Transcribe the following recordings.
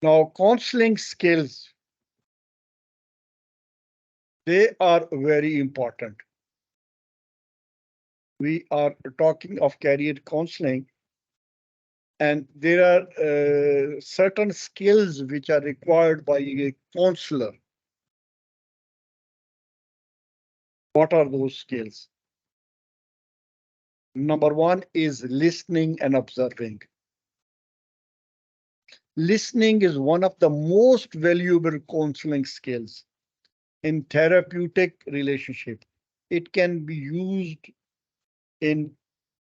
Now, counseling skills, they are very important. We are talking of career counseling, and there are certain skills which are required by a counselor. What are those skills? Number one is listening and observing. Listening is one of the most valuable counseling skills in therapeutic relationship. It can be used in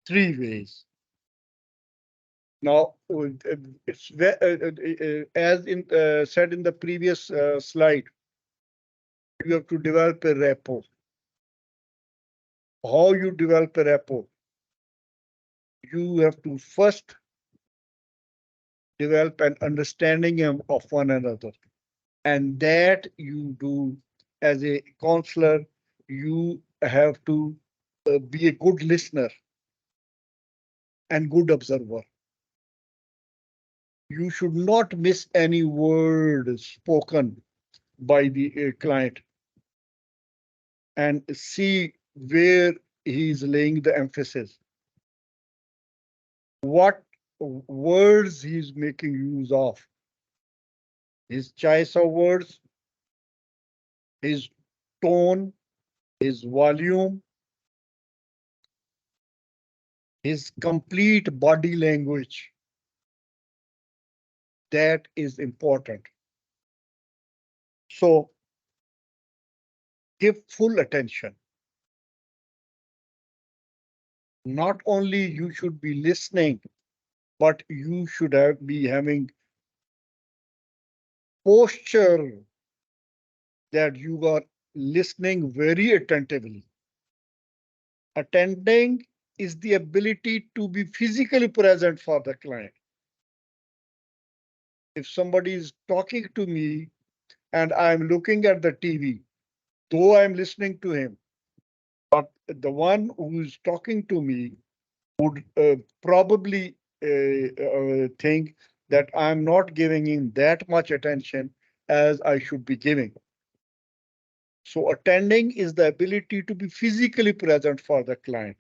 three ways. Now, it's as in said in the previous slide, you have to develop a rapport. How you develop a rapport? You have to first develop an understanding of one another, and that you do as a counselor. You have to be a good listener and good observer. You should not miss any word spoken by the client and see where he is laying the emphasis, what words he's making use of, his choice of words, his tone, his volume, his complete body language. That is important. So give full attention. Not only you should be listening, but you should be having posture that you are listening very attentively. Attending is the ability to be physically present for the client. If somebody is talking to me and I'm looking at the TV, though I'm listening to him, but the one who's talking to me would probably think that I'm not giving him that much attention as I should be giving. So attending is the ability to be physically present for the client.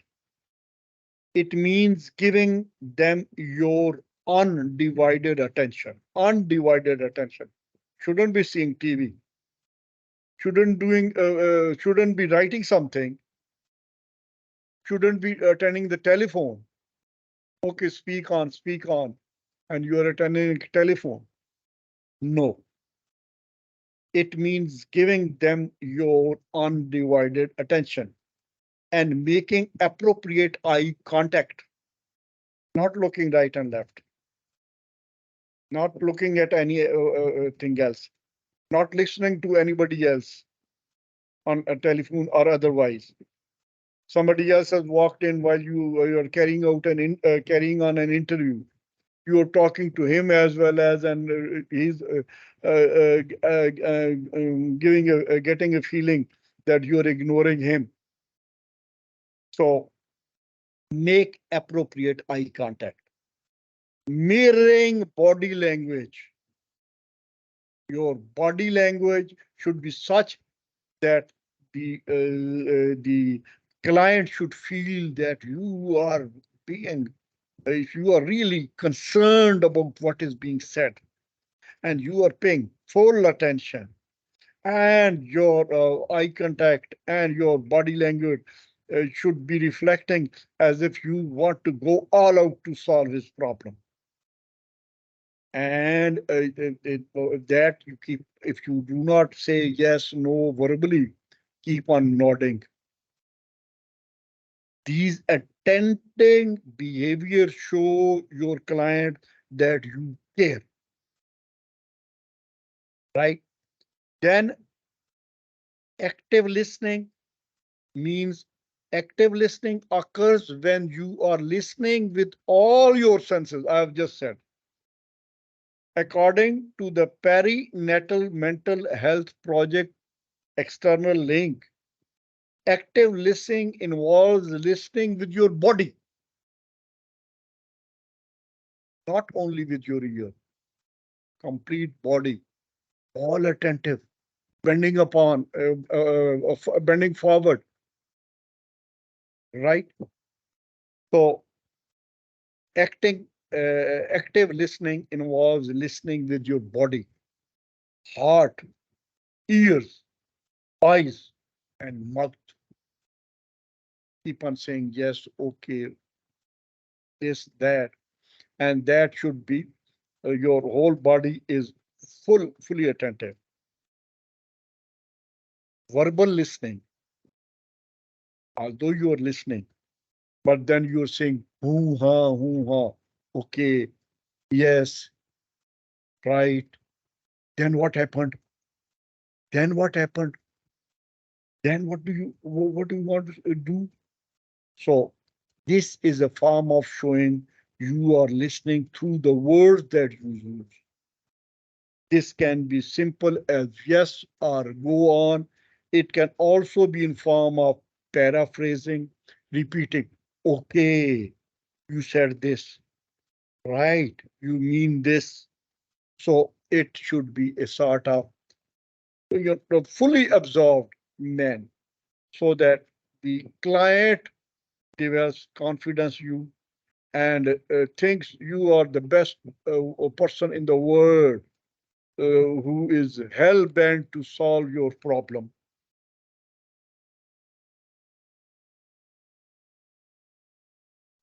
It means giving them your undivided attention. Undivided attention. Shouldn't be seeing TV. Shouldn't be writing something. Shouldn't be attending the telephone. Okay, speak on, and you are attending telephone. No, it means giving them your undivided attention and making appropriate eye contact, not looking right and left, not looking at any thing else, not listening to anybody else on a telephone or otherwise. Somebody else has walked in while you are carrying on an interview. You are talking to him as well as, and he's getting a feeling that you are ignoring him. So make appropriate eye contact. Mirroring body language. Your body language should be such that the client should feel that you are being, if you are really concerned about what is being said and you are paying full attention, and your eye contact and your body language should be reflecting as if you want to go all out to solve his problem. And that you keep, if you do not say yes, no verbally, keep on nodding. These attending behavior show your client that you care, right? Then active listening means active listening occurs when you are listening with all your senses. I have just said. According to the Perinatal Mental Health Project external link, active listening involves listening with your body, not only with your ear. complete body, all attentive, bending bending forward, right? So active listening involves listening with your body, heart, ears, eyes, and mouth. Keep on saying yes, okay, this, that, and that should be your whole body is fully attentive. Verbal listening, although you are listening, but then you're saying hoo ha, okay, yes, right. Then what happened? Then what happened? Then what do you want to do? So this is a form of showing you are listening through the words that you use. This can be simple as yes or go on. It can also be in form of paraphrasing, repeating, okay, you said this, right? You mean this. So it should be a sort of fully absorbed man so that the client develops confidence you and thinks you are the best person in the world who is hell bent to solve your problem.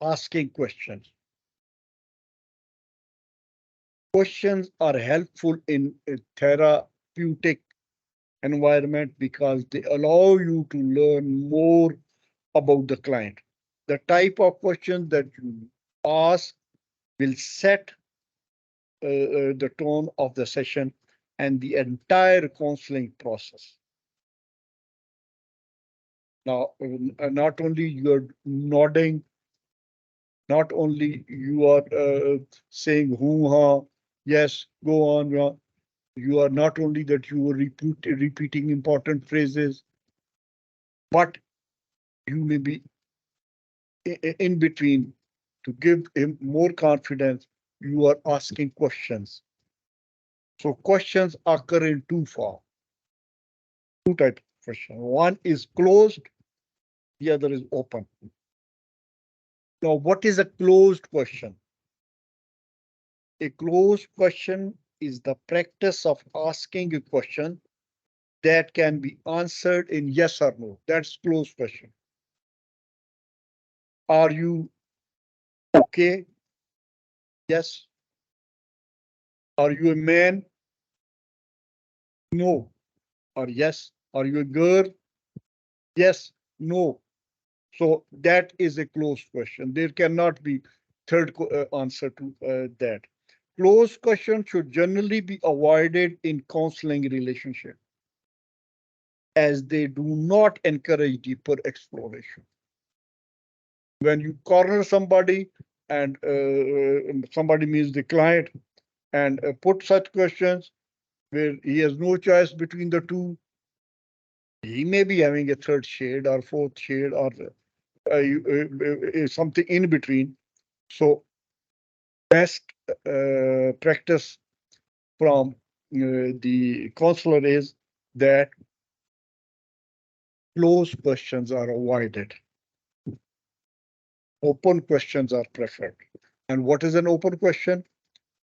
Asking questions. Questions are helpful in a therapeutic environment because they allow you to learn more about the client. The type of question that you ask will set the tone of the session and the entire counseling process. Now, not only you're nodding, not only you are saying hoo ha, yes, go on. You are not only that you are repeating important phrases, but you may be in between to give him more confidence. You are asking questions. So questions occur in two types of question. One is closed, the other is open. Now, what is a closed question? A closed question is the practice of asking a question that can be answered in yes or no. That's closed question. Are you okay? Yes. Are you a man? No. Or yes. Are you a girl? Yes. No. So that is a closed question. There cannot be third answer to that. Closed question should generally be avoided in counseling relationship as they do not encourage deeper exploration. When you corner somebody and somebody means the client and put such questions where he has no choice between the two, he may be having a third shade or fourth shade or something in between. So best practice from the counselor is that closed questions are avoided. Open questions are preferred. And what is an open question?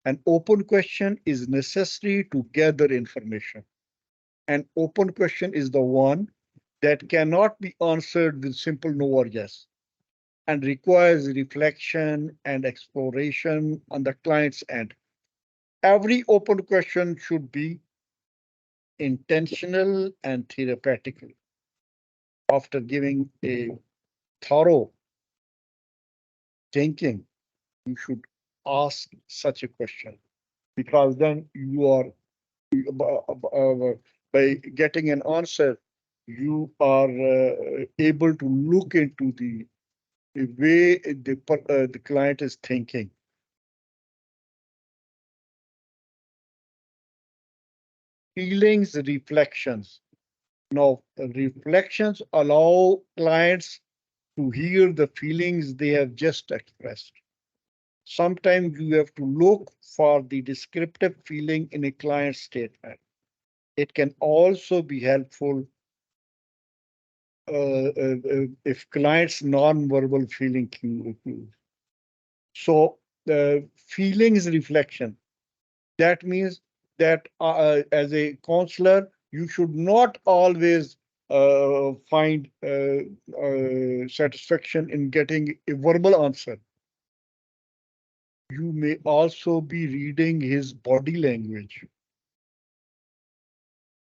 An open question is necessary to gather information. An open question is the one that cannot be answered with simple no or yes and requires reflection and exploration on the client's end. Every open question should be intentional and therapeutical. After giving a thorough thinking, you should ask such a question because then you are by getting an answer, you are able to look into the way the client is thinking. Feelings reflections. Now, reflections allow clients to hear the feelings they have just expressed. Sometimes you have to look for the descriptive feeling in a client statement. It can also be helpful if client's non-verbal feeling cues. So the feelings reflection. That means that as a counselor, you should not always find satisfaction in getting a verbal answer. You may also be reading his body language,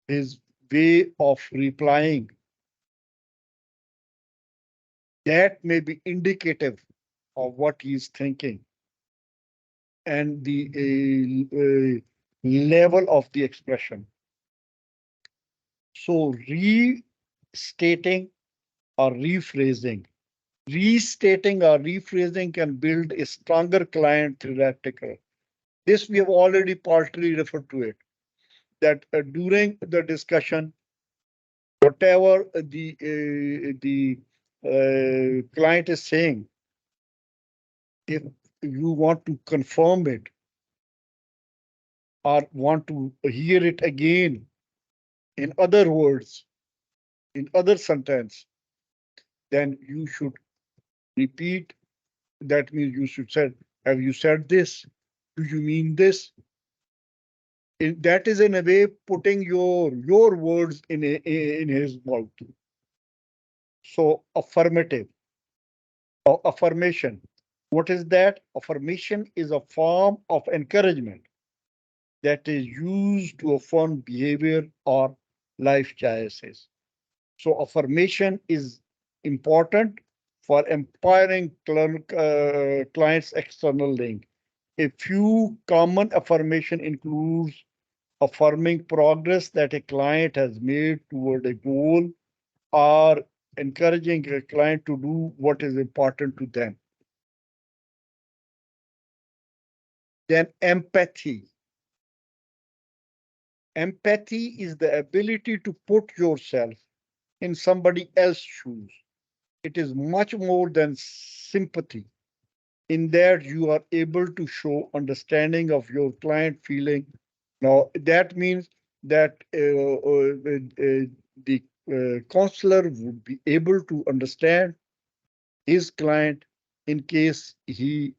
his way of replying. That may be indicative of what he's thinking and the level of the expression. So restating or rephrasing. Restating or rephrasing can build a stronger client theoretical. This we have already partly referred to it, that during the discussion, whatever the client is saying, if you want to confirm it or want to hear it again in other words, in other sentence, then you should repeat. That means you should say, have you said this? Do you mean this? That is in a way putting your words in his mouth. So affirmative or affirmation. What is that? Affirmation is a form of encouragement that is used to affirm behavior or life choices. So affirmation is important for empowering clients' external link. A few common affirmation includes affirming progress that a client has made toward a goal or encouraging a client to do what is important to them. Then empathy. Empathy is the ability to put yourself in somebody else's shoes. It is much more than sympathy, in that you are able to show understanding of your client feeling. Now, that means that the counselor would be able to understand his client in case he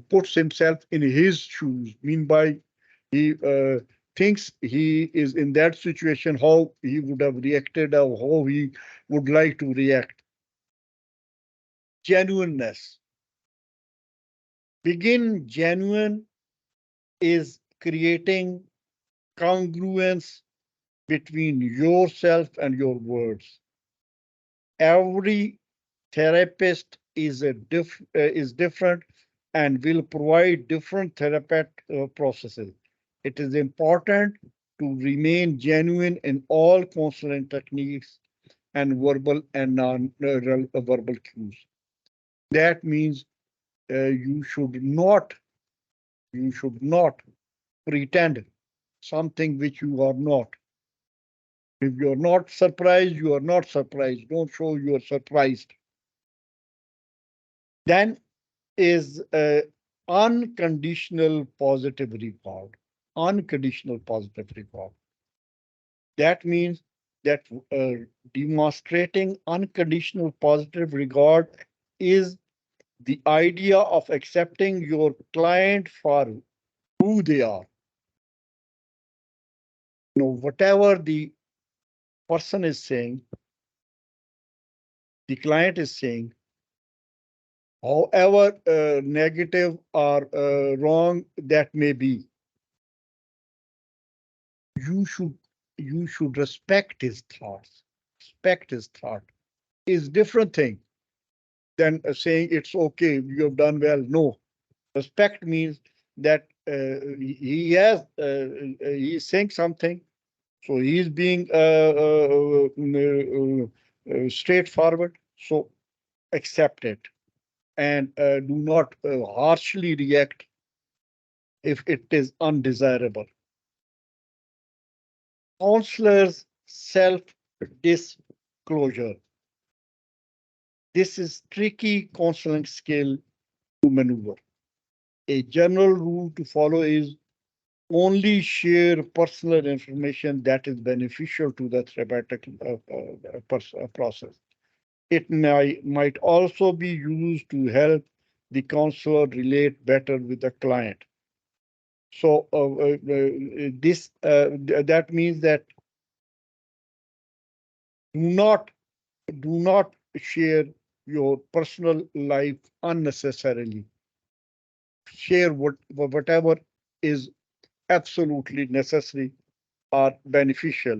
puts himself in his shoes. Meanwhile, he thinks he is in that situation, how he would have reacted or how he would like to react. Genuineness. Begin genuine is creating congruence between yourself and your words. Every therapist is different and will provide different therapeutic processes. It is important to remain genuine in all counseling techniques and verbal and non-verbal cues. That means you should not pretend something which you are not. If you're not surprised, you are not surprised. Don't show you are surprised. Then is unconditional positive reward. Unconditional positive reward. That means that demonstrating unconditional positive regard is the idea of accepting your client for who they are. Whatever the person is saying, the client is saying, however negative or wrong that may be, you should you should respect his thoughts. Respect his thought is different thing than saying it's okay, you have done well. No, respect means that he's saying something, so he's being straightforward. So accept it and do not harshly react if it is undesirable. Counselors self disclosure. This is tricky counseling skill to maneuver. A general rule to follow is only share personal information that is beneficial to the therapeutic process. It might also be used to help the counselor relate better with the client. So that means that do not do not share your personal life unnecessarily. Share whatever is absolutely necessary or beneficial.